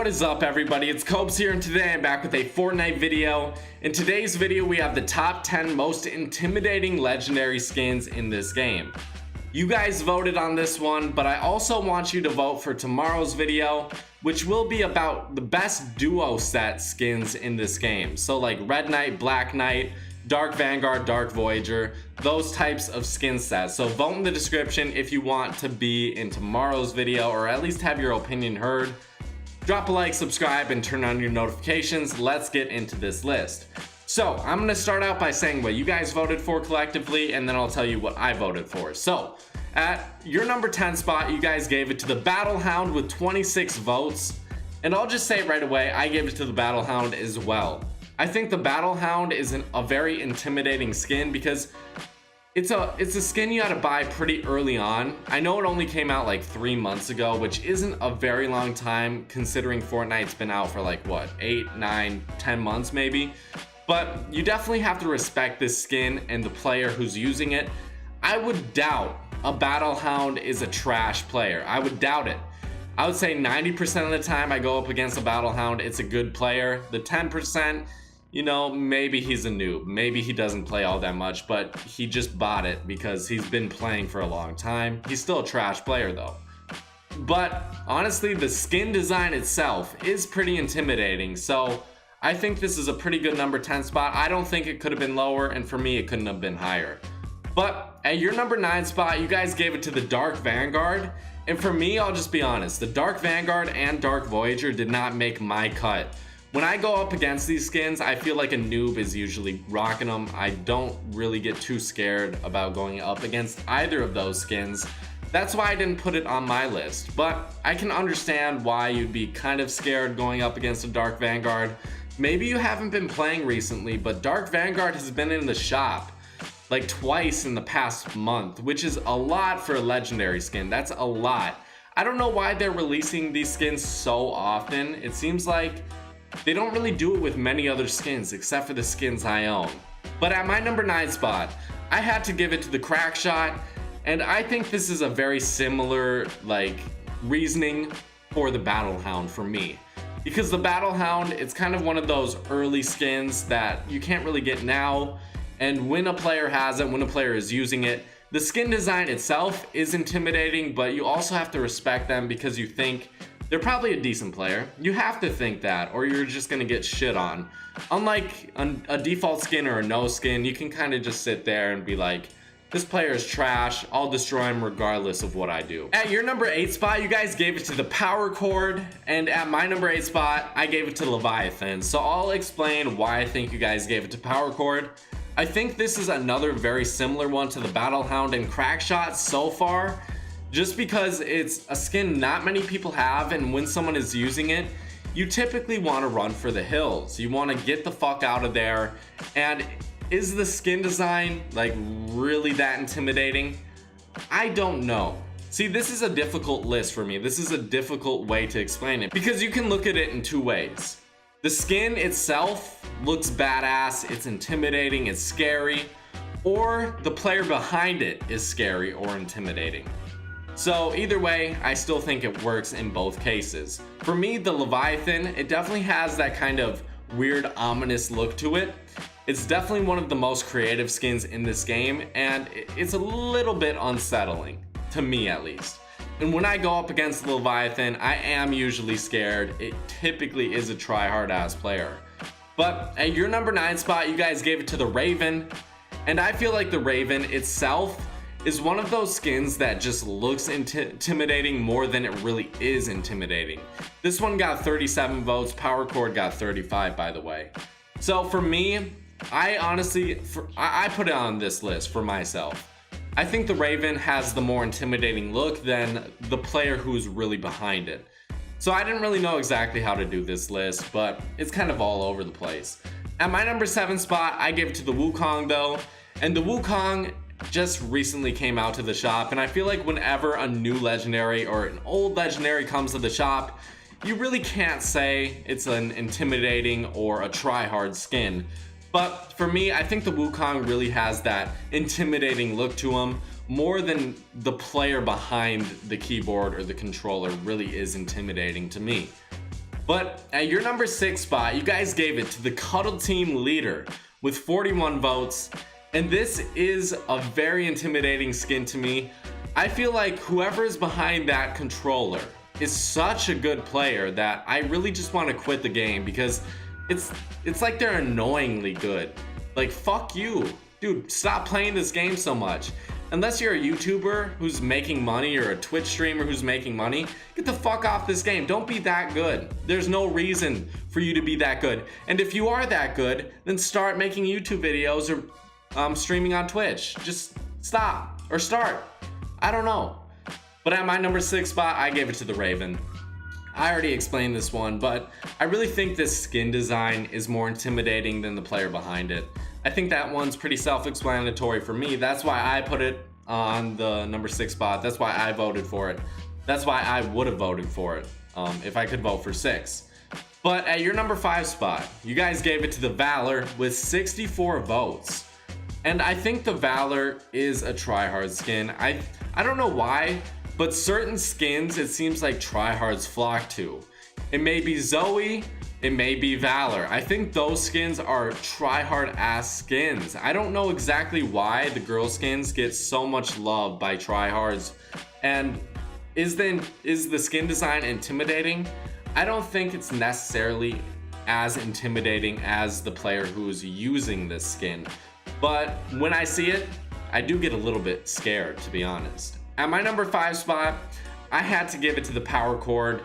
What is up, everybody? It's Copes here, and today I'm back with a Fortnite video. In today's video, we have the top 10 most intimidating legendary skins in this game. You guys voted on this one, but I also want you to vote for tomorrow's video, which will be about the best duo set skins in this game. So like Red Knight, Black Knight, Dark Vanguard, Dark Voyager, those types of skin sets. So vote in the description if you want to be in tomorrow's video, or at least have your opinion heard. Drop a like, subscribe, and turn on your notifications. Let's get into this list. So I'm gonna start out by saying what you guys voted for collectively, and then I'll tell you what I voted for. So at your number 10 spot, you guys gave it to the Battle Hound with 26 votes. And I'll just say right away, I gave it to the Battle Hound as well. I think the Battle Hound is a very intimidating skin because it's a skin you had to buy pretty early on. I know it only came out like 3 months ago, which isn't a very long time considering Fortnite's been out for like what, 8, 9, 10 months maybe. But you definitely have to respect this skin and the player who's using it. I would doubt a Battle Hound is a trash player. I would doubt it. I would say 90% of the time I go up against a Battle Hound, it's a good player. The 10%, you know, maybe he's a noob. Maybe he doesn't play all that much, but he just bought it because he's been playing for a long time. He's still a trash player though. But honestly, the skin design itself is pretty intimidating. So I think this is a pretty good number 10 spot. I don't think it could have been lower, and for me, it couldn't have been higher. But at your number 9 spot, you guys gave it to the Dark Vanguard. And for me, I'll just be honest, the Dark Vanguard and Dark Voyager did not make my cut. When I go up against these skins, I feel like a noob is usually rocking them. I don't really get too scared about going up against either of those skins. That's why I didn't put it on my list. But I can understand why you'd be kind of scared going up against a Dark Vanguard. Maybe you haven't been playing recently, but Dark Vanguard has been in the shop like twice in the past month, which is a lot for a legendary skin. That's a lot. I don't know why they're releasing these skins so often. It seems like they don't really do it with many other skins except for the skins I own. But at my number 9 spot, I had to give it to the Crack Shot, and I think this is a very similar like reasoning for the Battle Hound for me. Because the Battle Hound, it's kind of one of those early skins that you can't really get now, and when a player has it, when a player is using it, the skin design itself is intimidating, but you also have to respect them because you think they're probably a decent player. You have to think that, or you're just gonna get shit on. Unlike a default skin or a no skin, you can kind of just sit there and be like, this player is trash, I'll destroy him regardless of what I do. At your number 8 spot, you guys gave it to the Power Chord, and at my number 8 spot, I gave it to Leviathan. So I'll explain why I think you guys gave it to Power Chord. I think this is another very similar one to the Battle Hound and Crack Shot so far, just because it's a skin not many people have, and when someone is using it, you typically want to run for the hills. You want to get the fuck out of there. And is the skin design like really that intimidating? I don't know. See, this is a difficult list for me. This is a difficult way to explain it because you can look at it in two ways. The skin itself looks badass, it's intimidating, it's scary, or the player behind it is scary or intimidating. So either way, I still think it works in both cases. For me, the Leviathan, it definitely has that kind of weird, ominous look to it. It's definitely one of the most creative skins in this game, and it's a little bit unsettling, to me at least. And when I go up against the Leviathan, I am usually scared. It typically is a try-hard ass player. But at your number 9 spot, you guys gave it to the Raven, and I feel like the Raven itself is one of those skins that just looks intimidating more than it really is intimidating. This one got 37 votes, Power Chord got 35, by the way. So for me, I honestly, I put it on this list for myself. I think the Raven has the more intimidating look than the player who's really behind it. So I didn't really know exactly how to do this list, but it's kind of all over the place. At my number 7 spot, I gave it to the Wukong though, and the Wukong just recently came out to the shop, and I feel like whenever a new legendary or an old legendary comes to the shop, you really can't say it's an intimidating or a try-hard skin. But for me, I think the Wukong really has that intimidating look to him more than the player behind the keyboard or the controller really is intimidating to me. But at your number 6 spot, you guys gave it to the Cuddle team leader with 41 votes. And this is a very intimidating skin to me. I feel like whoever is behind that controller is such a good player that I really just want to quit the game because it's like they're annoyingly good. Like, fuck you. Dude, stop playing this game so much. Unless you're a YouTuber who's making money or a Twitch streamer who's making money, get the fuck off this game. Don't be that good. There's no reason for you to be that good. And if you are that good, then start making YouTube videos or streaming on Twitch. Just stop or start. I don't know. But at my number 6 spot, I gave it to the Raven. I already explained this one, but I really think this skin design is more intimidating than the player behind it. I think that one's pretty self-explanatory for me. That's why I put it on the number 6 spot. That's why I voted for it. That's why I would have voted for it if I could vote for 6. But at your number 5 spot, you guys gave it to the Valor with 64 votes. And I think the Valor is a tryhard skin. I don't know why, but certain skins it seems like tryhards flock to. It may be Zoe, it may be Valor. I think those skins are tryhard ass skins. I don't know exactly why the girl skins get so much love by tryhards. And is the skin design intimidating? I don't think it's necessarily as intimidating as the player who's using this skin. But when I see it, I do get a little bit scared, to be honest. At my number 5 spot, I had to give it to the Power Chord.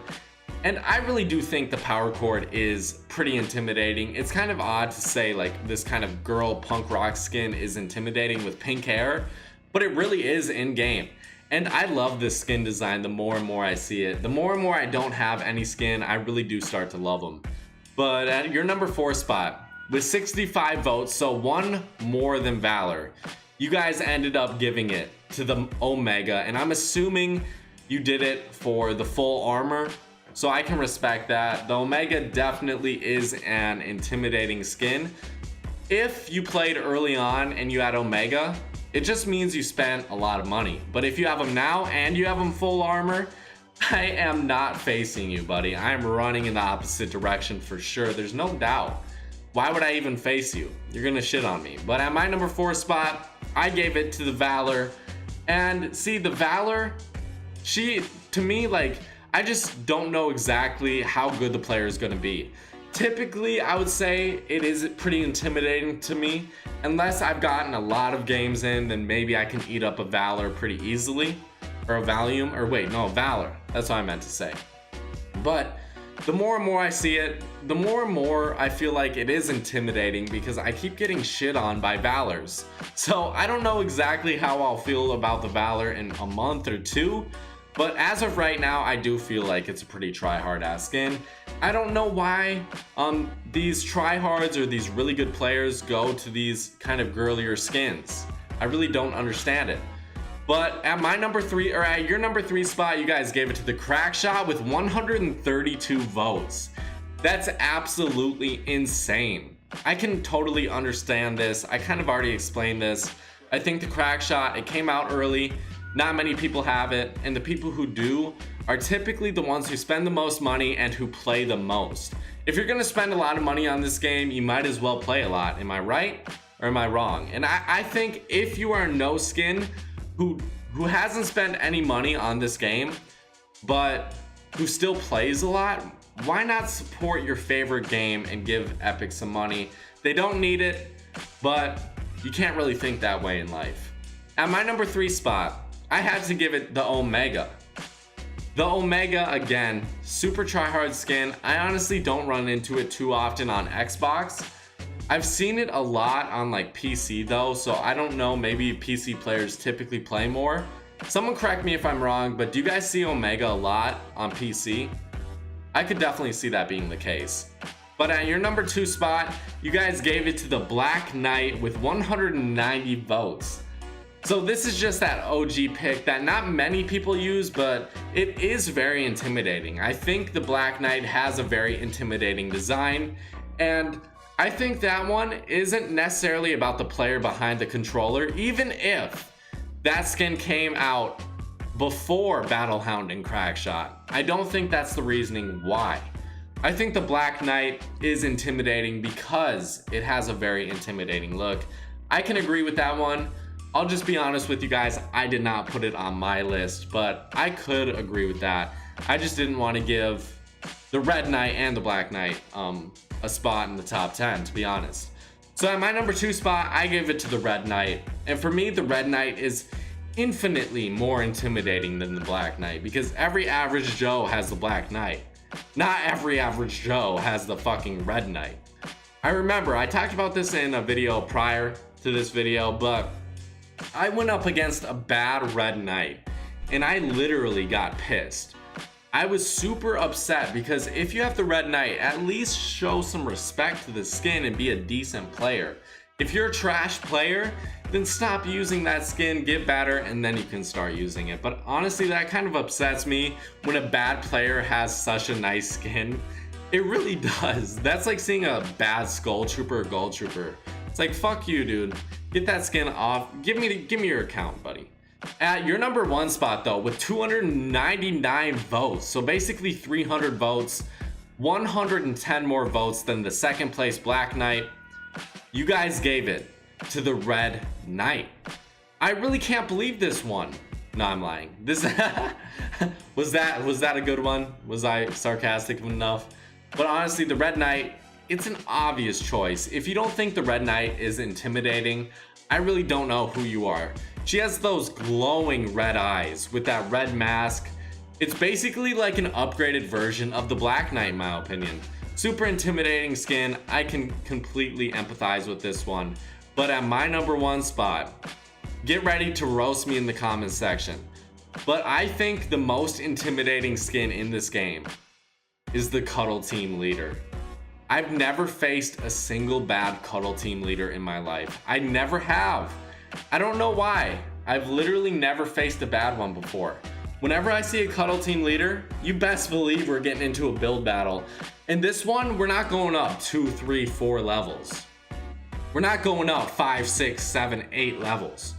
And I really do think the Power Chord is pretty intimidating. It's kind of odd to say like this kind of girl punk rock skin is intimidating with pink hair, but it really is in game. And I love this skin design the more and more I see it. The more and more I don't have any skin, I really do start to love them. But at your number 4 spot, with 65 votes, so one more than Valor, you guys ended up giving it to the Omega, and I'm assuming you did it for the full armor. So I can respect that. The Omega definitely is an intimidating skin. If you played early on and you had Omega, it just means you spent a lot of money. But if you have them now and you have them full armor, I am not facing you, buddy. I am running in the opposite direction for sure. There's no doubt. Why would I even face you? You're gonna shit on me. But at my number 4 spot, I gave it to the Valor. And see, the Valor, she, to me, like, I just don't know exactly how good the player is going to be. Typically, I would say it is pretty intimidating to me. Unless I've gotten a lot of games in, then maybe I can eat up a Valor pretty easily. Or a Valium, or wait, no, Valor. That's what I meant to say. But the more and more I see it, the more and more I feel like it is intimidating because I keep getting shit on by Valors. So I don't know exactly how I'll feel about the Valor in a month or two. But as of right now, I do feel like it's a pretty try-hard ass skin. I don't know why these tryhards or these really good players go to these kind of girlier skins. I really don't understand it. But at my number 3, or at your number 3 spot, you guys gave it to the Crackshot with 132 votes. That's absolutely insane. I can totally understand this. I kind of already explained this. I think the Crackshot, it came out early. Not many people have it, and the people who do are typically the ones who spend the most money and who play the most. If you're gonna spend a lot of money on this game, you might as well play a lot. Am I right or am I wrong? And I think if you are no skin who hasn't spent any money on this game, but who still plays a lot, why not support your favorite game and give Epic some money? They don't need it, but you can't really think that way in life. At my number 3 spot, I had to give it the Omega. The Omega, again, super tryhard skin. I honestly don't run into it too often on Xbox. I've seen it a lot on like PC though, so I don't know, maybe PC players typically play more. Someone correct me if I'm wrong, but do you guys see Omega a lot on PC? I could definitely see that being the case. But at your number 2 spot, you guys gave it to the Black Knight with 190 votes. So this is just that OG pick that not many people use, but it is very intimidating. I think the Black Knight has a very intimidating design, and I think that one isn't necessarily about the player behind the controller, even if that skin came out before Battle Hound and Crackshot. I don't think that's the reasoning why. I think the Black Knight is intimidating because it has a very intimidating look. I can agree with that one. I'll just be honest with you guys, I did not put it on my list, but I could agree with that. I just didn't want to give the Red Knight and the Black Knight a spot in the top 10, to be honest. So at my number 2 spot, I gave it to the Red Knight. And for me, the Red Knight is infinitely more intimidating than the Black Knight because every average Joe has the Black Knight. Not every average Joe has the fucking Red Knight. I remember I talked about this in a video prior to this video, but I went up against a bad Red Knight and I literally got pissed. I was super upset because if you have the Red Knight, at least show some respect to the skin and be a decent player. If you're a trash player, then stop using that skin, get better, and then you can start using it. But honestly, that kind of upsets me when a bad player has such a nice skin. It really does. That's like seeing a bad Skull Trooper or Gold Trooper. It's like, fuck you, dude. Get that skin off. Give me your account, buddy. At your number 1 spot though, with 299 votes, so basically 300 votes, 110 more votes than the second place Black Knight, you guys gave it to the Red Knight. I really can't believe this one. No, I'm lying. This was that a good one? Was I sarcastic enough? But honestly, the Red Knight, it's an obvious choice. If you don't think the Red Knight is intimidating, I really don't know who you are. She has those glowing red eyes with that red mask. It's basically like an upgraded version of the Black Knight in my opinion. Super intimidating skin. I can completely empathize with this one. But at my number 1 spot, get ready to roast me in the comments section. But I think the most intimidating skin in this game is the Cuddle team leader. I've never faced a single bad Cuddle team leader in my life. I never have. I don't know why. I've literally never faced a bad one before. Whenever I see a Cuddle team leader, you best believe we're getting into a build battle. And this one, we're not going up 2, 3, 4 levels. We're not going up 5, 6, 7, 8 levels.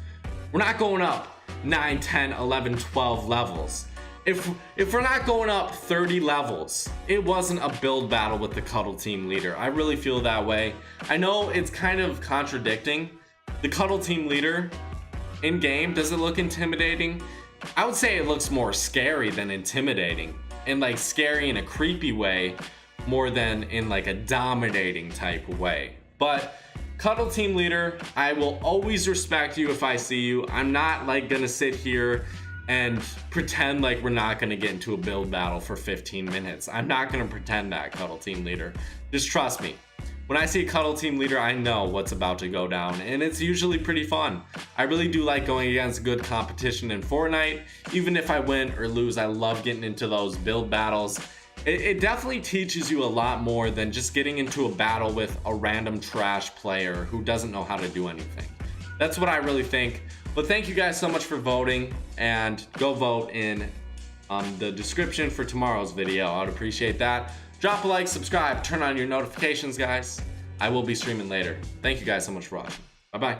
We're not going up 9, 10, 11, 12 levels. If we're not going up 30 levels, it wasn't a build battle with the Cuddle team leader. I really feel that way. I know it's kind of contradicting. The Cuddle team leader in game, does it look intimidating? I would say it looks more scary than intimidating, and like scary in a creepy way more than in like a dominating type of way. But Cuddle team leader, I will always respect you if I see you. I'm not like gonna sit here and pretend like we're not gonna get into a build battle for 15 minutes. I'm not gonna pretend that, Cuddle team leader. Just trust me. When I see a Cuddle team leader, I know what's about to go down, and it's usually pretty fun. I really do like going against good competition in Fortnite. Even if I win or lose, I love getting into those build battles. It definitely teaches you a lot more than just getting into a battle with a random trash player who doesn't know how to do anything. That's what I really think. But thank you guys so much for voting, and go vote in the description for tomorrow's video. I would appreciate that. Drop a like, subscribe, turn on your notifications, guys. I will be streaming later. Thank you guys so much for watching. Bye-bye.